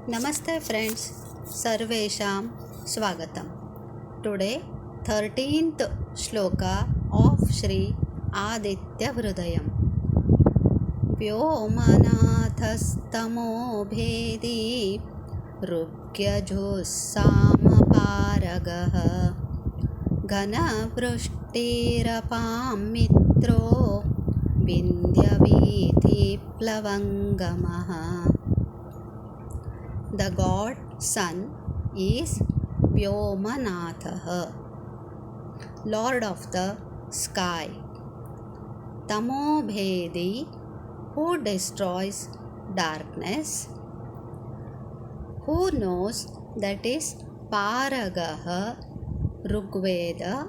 Namaste friends, Sarvesham Swagatam. Today 13th shloka of Shri Aditya Hrudayam. Vyomanatastamo bhedi rukyajussamapāragah ghanavrushtirapam mitro vindhyavīthiplavangamaha. The god sun is Vyomanatha, Lord of the sky. Tamobhedi, who destroys darkness. Who knows, that is Paragaha, Rigveda,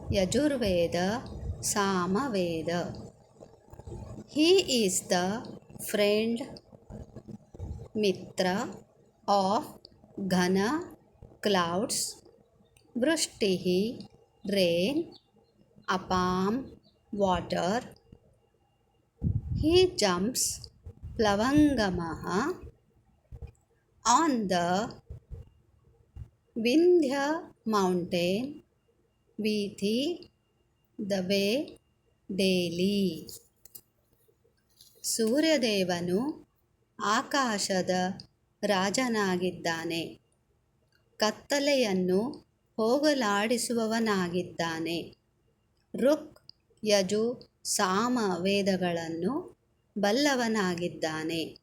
Yajurveda, Samaveda. He is the friend, Mitra of Ghana, clouds, Vrishtihi, rain, Apam, water. He jumps, Plavangamaha, on the Vindhya mountain, Vithi, the way, daily. ಸೂರ್ಯದೇವನು ಆಕಾಶದ ರಾಜನಾಗಿದ್ದಾನೆ, ಕತ್ತಲೆಯನ್ನು ಹೋಗಲಾಡಿಸುವವನಾಗಿದ್ದಾನೆ. ಋಕ್, ಯಜು, ಸಾಮ ವೇದಗಳನ್ನು ಬಲ್ಲವನಾಗಿದ್ದಾನೆ.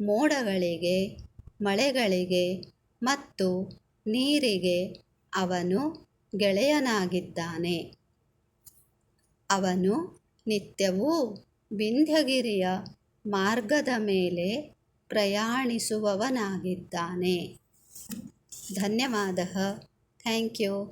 ಮೋಡಗಳಿಗೆ, ಮಳೆಗಳಿಗೆ ಮತ್ತು ನೀರಿಗೆ ಅವನು ಗೆಳೆಯನಾಗಿದ್ದಾನೆ. ಅವನು ನಿತ್ಯವೂ ವಿಂಧ್ಯಗಿರಿಯ ಮಾರ್ಗದ ಮೇಲೆ ಪ್ರಯಾಣಿಸುವವನಾಗಿದ್ದಾನೆ. ಧನ್ಯವಾದः. Thank you.